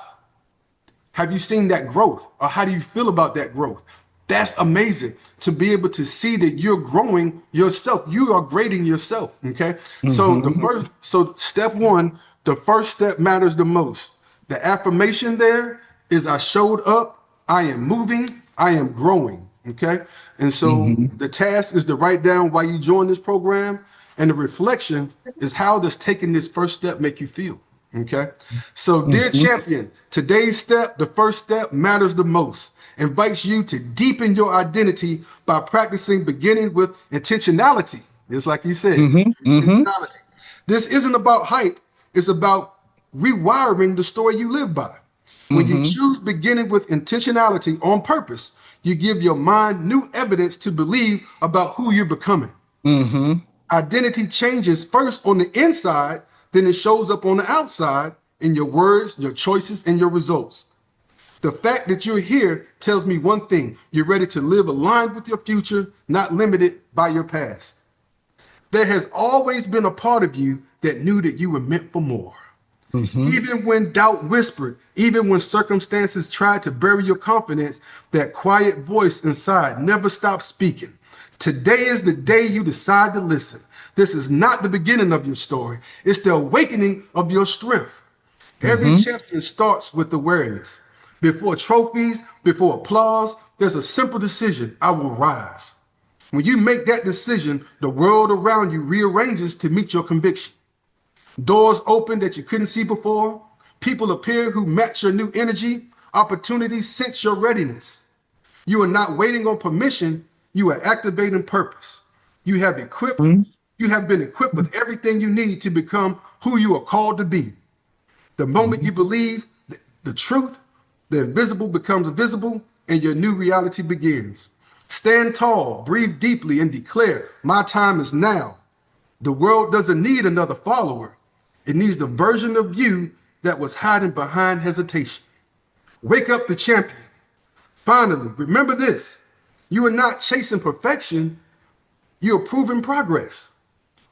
have you seen that growth? Or how do you feel about that growth? That's amazing to be able to see that you're growing yourself. You are grading yourself. Okay. So step 1, the first step matters the most. The affirmation there is I showed up, I am moving, I am growing. Okay. And so the task is to write down why you joined this program. And the reflection is, how does taking this first step make you feel? Okay. So dear champion, today's step, the first step, matters the most. Invites you to deepen your identity by practicing beginning with intentionality. Just like you said, intentionality. This isn't about hype. It's about rewiring the story you live by. When you choose beginning with intentionality on purpose, you give your mind new evidence to believe about who you're becoming. Identity changes first on the inside, then it shows up on the outside in your words, your choices, and your results. The fact that you're here tells me one thing: you're ready to live aligned with your future, not limited by your past. There has always been a part of you that knew that you were meant for more. Even when doubt whispered, even when circumstances tried to bury your confidence, that quiet voice inside never stopped speaking. Today is the day you decide to listen. This is not the beginning of your story, it's the awakening of your strength. Every champion starts with awareness. Before trophies, before applause, there's a simple decision: I will rise. When you make that decision, the world around you rearranges to meet your conviction. Doors open that you couldn't see before. People appear who match your new energy. Opportunities sense your readiness. You are not waiting on permission. You are activating purpose. You have equipped. You have been equipped with everything you need to become who you are called to be. The moment you believe the truth, the invisible becomes visible, and your new reality begins. Stand tall, breathe deeply, and declare, my time is now. The world doesn't need another follower. It needs the version of you that was hiding behind hesitation. Wake up the champion. Finally, remember this: you are not chasing perfection, you are proving progress.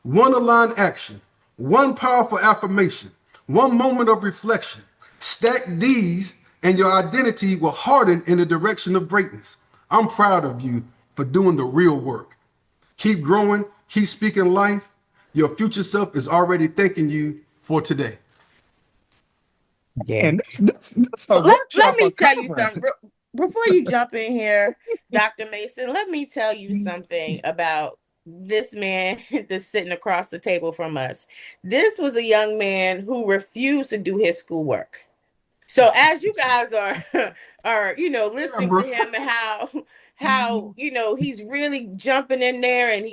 One aligned action, one powerful affirmation, one moment of reflection. Stack these, and your identity will harden in the direction of greatness. I'm proud of you for doing the real work. Keep growing, keep speaking life. Your future self is already thanking you for today. And that's a Let workshop me of tell you conference. something. Before you jump in here, Dr. Mason, let me tell you something about this man that's sitting across the table from us. This was a young man who refused to do his schoolwork. So as you guys are listening to him and how he's really jumping in there, and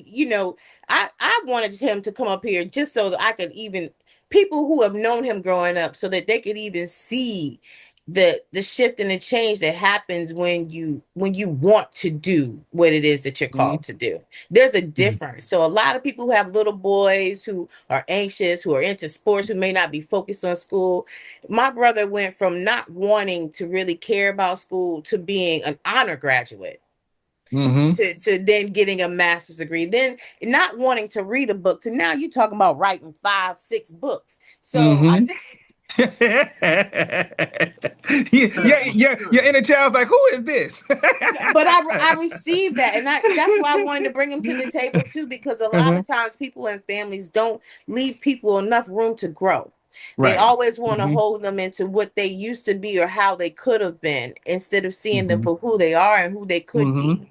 I wanted him to come up here just so that I could even people who have known him growing up, so that they could even see the shift and the change that happens when you want to do what it is that you're called to do. There's a difference. So a lot of people who have little boys who are anxious, who are into sports, who may not be focused on school. My brother went from not wanting to really care about school to being an honor graduate, to then getting a master's degree, then not wanting to read a book, to now you talking about writing 5, 6 books. So I think Your inner child's like, who is this? but I received that, and that's why I wanted to bring him to the table too, because a lot of times people and families don't leave people enough room to grow. They Right. always want to hold them into what they used to be or how they could have been, instead of seeing them for who they are and who they could be.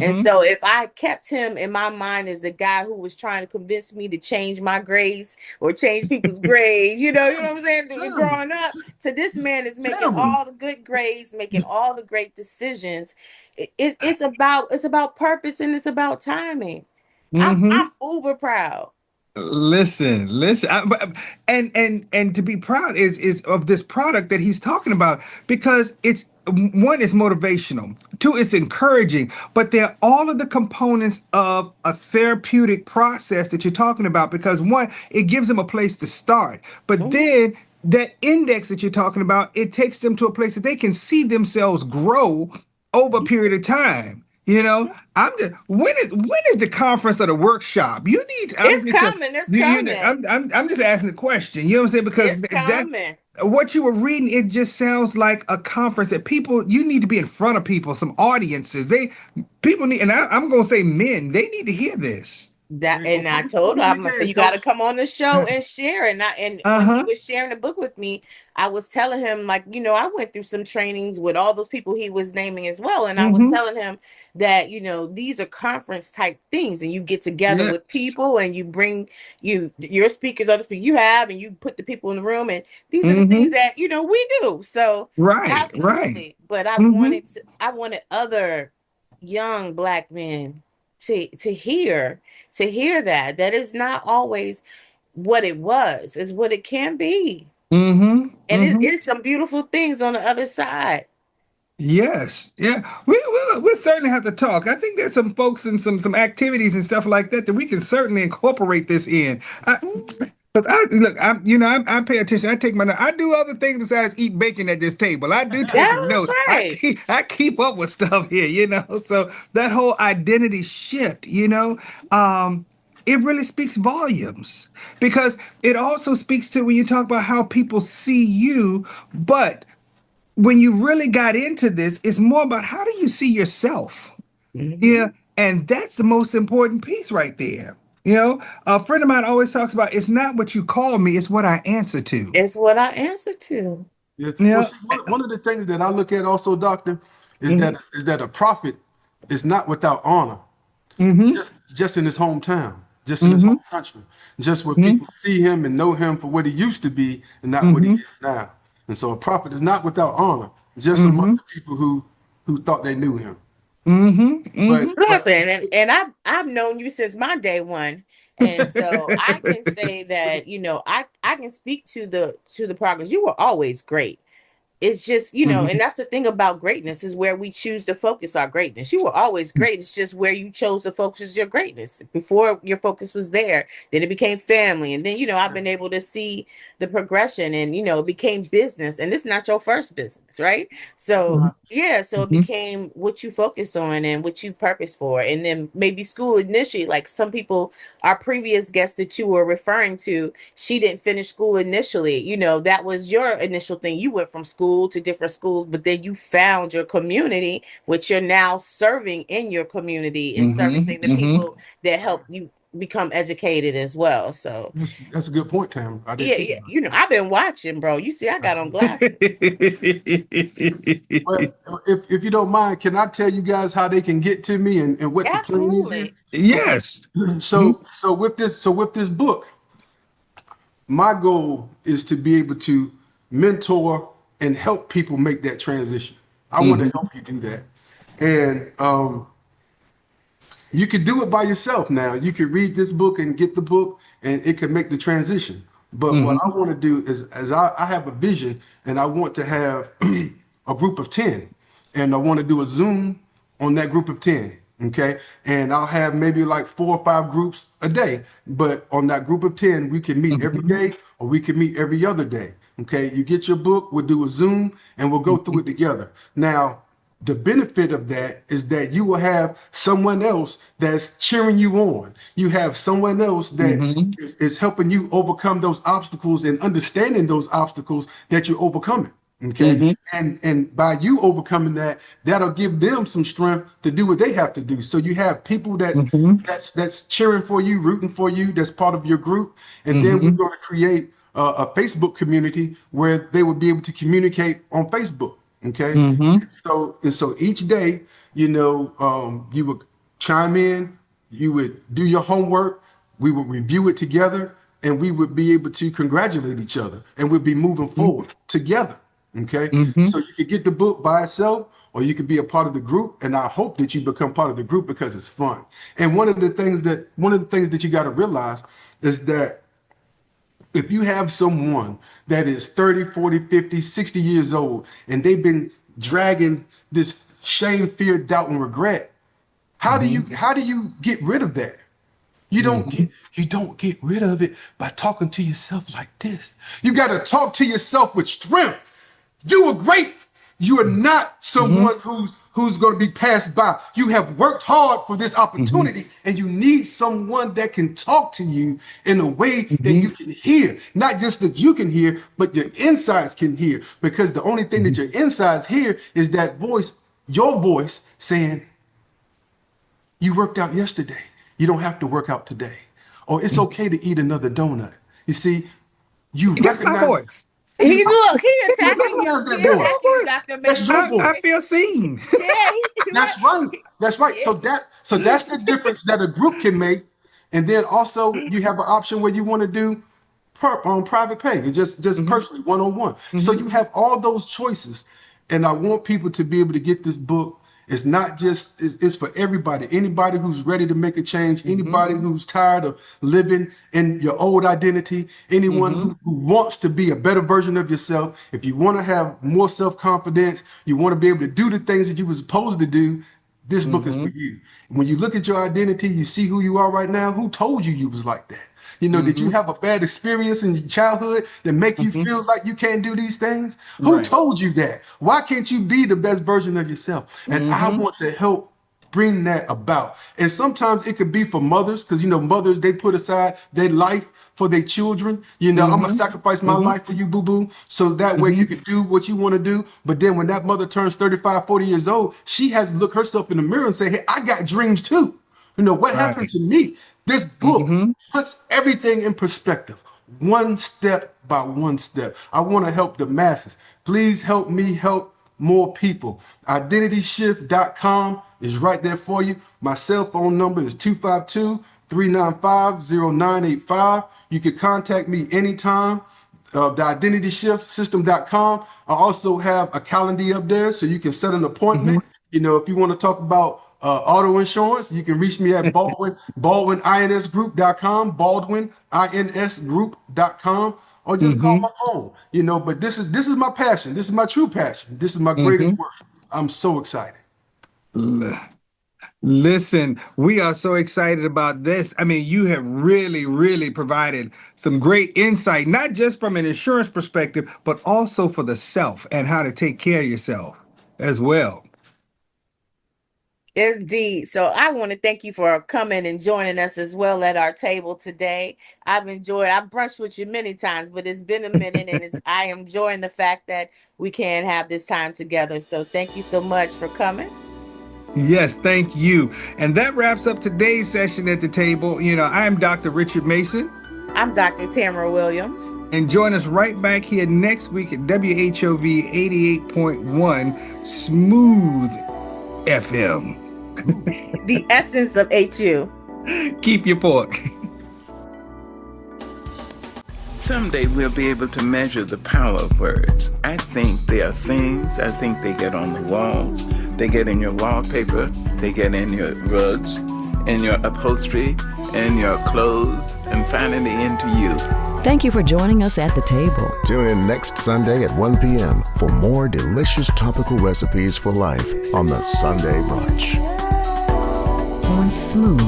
And so if I kept him in my mind as the guy who was trying to convince me to change my grades or change people's grades, you know what I'm saying? Growing up, to this man is making all the good grades, making all the great decisions. It's about purpose, and it's about timing. I'm uber proud. Listen. And to be proud is of this product that he's talking about, because it's one, it's motivational. Two, it's encouraging. But they're all of the components of a therapeutic process that you're talking about. Because one, it gives them a place to start. But then that index that you're talking about, it takes them to a place that they can see themselves grow over a period of time. I'm just when is the conference or the workshop? You need. I'm It's just coming. It's you. coming. I'm just asking the question. You know what I'm saying? Because It's that coming. what you were reading, it just sounds like a conference that people, you need to be in front of people, some audiences. People need, and I'm gonna say men. They need to hear this. And I told her, I'm gonna say, you got to come on the show and share. And when he Uh-huh. was sharing the book with me, I was telling him, like, I went through some trainings with all those people he was naming as well, and I was Mm-hmm. telling him that these are conference type things, and you get together with Yes. people, and you bring your speakers, other speakers you have, and you put the people in the room, and these are the things Mm-hmm. that we do. So Right. Right. absolutely, but Mm-hmm. I wanted other young Black men to hear that is not always what it was, is what it can be. Mm-hmm. And it Mm-hmm. is some beautiful things on the other side. Yes, yeah, we certainly have to talk. I think there's some folks and some activities and stuff like that that we can certainly incorporate this in. Because I pay attention. I take my notes. I do other things besides eat bacon at this table. I do take That's notes. right. I keep up with stuff here, So that whole identity shift, it really speaks volumes because it also speaks to when you talk about how people see you, but when you really got into this, it's more about how do you see yourself? Yeah, and that's the most important piece right there. A friend of mine always talks about it's not what you call me, it's what I answer to. It's what I answer to. Yeah. Well, Yeah. see, one of the things that I look at also, doctor, is that a prophet is not without honor. Mm-hmm. Just in his hometown, just in his Mm-hmm. home country, just where people see him and know him for what he used to be and not what he Mm-hmm. is now. And so a prophet is not without honor, just Mm-hmm. amongst the people who thought they knew him. Mm-hmm. But Mm-hmm. but Listen, and I've known you since my day one, and so I can say that I can speak to the progress. You were always great. It's just, and that's the thing about greatness is where we choose to focus our greatness. You were always great. It's just where you chose to focus your greatness. Before your focus was there, then it became family. And then, I've been able to see the progression and, it became business. And it's not your first business, right? So, yeah, so it Mm-hmm. became what you focus on and what you purpose for. And then maybe school initially, like some people, our previous guest that you were referring to, she didn't finish school initially. That was your initial thing. You went from school to different schools, but then you found your community, which you're now serving in your community and servicing the Mm-hmm. people that help you become educated as well. So, that's a good point, Tam. I didn't yeah, think yeah, about I've been watching, bro. You see, I got on glasses. it. But if you don't mind, can I tell you guys how they can get to me and what the plan is here? Absolutely. Okay. Yes. So with this book, my goal is to be able to mentor and help people make that transition. I want to Mm-hmm. help you do that. And you could do it by yourself now. You could read this book and get the book, and it could make the transition. But what I Mm-hmm. want to do is I have a vision, and I want to have a group of 10, and I want to do a Zoom on that group of 10. Okay. And I'll have maybe like 4 or 5 groups a day. But on that group of 10, we can meet every Mm-hmm. day or we can meet every other day. Okay. You get your book, we'll do a Zoom and we'll go through it together. Now, the benefit of that is that you will have someone else that's cheering you on. You have someone else that Mm-hmm. is helping you overcome those obstacles and understanding those obstacles that you're overcoming. Okay. Mm-hmm. And by you overcoming that, that'll give them some strength to do what they have to do. So you have people Mm-hmm. that's cheering for you, rooting for you, that's part of your group. And then we're Mm-hmm. going to create a Facebook community where they would be able to communicate on Facebook. Okay. Mm-hmm. So each day, you would chime in, you would do your homework, we would review it together, and we would be able to congratulate each other, and we'd be moving forward together. Okay. Mm-hmm. So you could get the book by itself, or you could be a part of the group. And I hope that you become part of the group because it's fun. And one of the things that you got to realize is that if you have someone that is 30, 40, 50, 60 years old and they've been dragging this shame, fear, doubt, and regret, how do you get rid of that? You don't get rid of it by talking to yourself like this. You got to talk to yourself with strength. You are great. You are not Mm-hmm. someone who's going to be passed by. You have worked hard for this Mm-hmm. opportunity, and you need someone that can talk to you in a way that Mm-hmm. you can hear. Not just that you can hear, but your insides can hear. Because the only thing that your insides hear is that voice, your voice saying, you worked out yesterday. You don't have to work out today. Or it's okay to eat another donut. You see, you That's my recognize voice. it's my He voice. You attacking you. recognize He that voice. attacking you, Dr. That's Mason. your I voice. feel seen. Yeah, That's right. That's right. yeah. So that's the difference that a group can make. And then also you have an option where you want to do on private pay, just Mm-hmm. personally, one on one. So Mm-hmm. you have all those choices, and I want people to be able to get this book. It's not just it's for everybody. Anybody who's ready to make a change, Mm-hmm. anybody who's tired of living in your old identity, anyone Mm-hmm. who wants to be a better version of yourself. If you want to have more self-confidence, you want to be able to do the things that you were supposed to do. This book is Mm-hmm. for you. When you look at your identity, you see who you are right now. Who told you was like that? Did you have a bad experience in your childhood that make you feel like you can't do these things? Who told you that? Why can't you be the best version of yourself? And I want to help bring that about. And sometimes it could be for mothers, because mothers, they put aside their life for their children. I'm gonna sacrifice my life for you, boo-boo, so that way you can do what you want to do. But then when that mother turns 35, 40 years old, she has to look herself in the mirror and say, hey, I got dreams too. What happened to me? This book puts everything in perspective, one step by one step. I want to help the masses. Please help me help more people. IdentityShift.com is right there for you. My cell phone number is 252-395-0985. You can contact me anytime. The IdentityShiftSystem.com. I also have a calendar up there so you can set an appointment. If you want to talk about auto insurance, you can reach me at BaldwinInsGroup.com, BaldwinInsGroup.com, or just call my phone. But this is my passion. This is my true passion. This is my greatest work. I'm so excited. Listen, we are so excited about this. I mean, you have really, really provided some great insight, not just from an insurance perspective, but also for the self and how to take care of yourself as well. Indeed. So I want to thank you for coming and joining us as well at our table today. I've brunched with you many times, but it's been a minute, and I am enjoying the fact that we can have this time together. So thank you so much for coming. Yes, thank you. And that wraps up today's session at the table. I am Dr. Richard Mason. I'm Dr. Tamara Williams. And join us right back here next week at WHOV 88.1 Smooth FM. The essence of HU. Keep your fork. Someday we'll be able to measure the power of words. I think they are things. I think they get on the walls. They get in your wallpaper. They get in your rugs, in your upholstery, in your clothes, and finally into you. Thank you for joining us at the table. Tune in next Sunday at 1 p.m. for more delicious topical recipes for life on the Sunday Brunch. On Smooth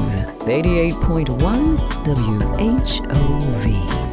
88.1 WHOV.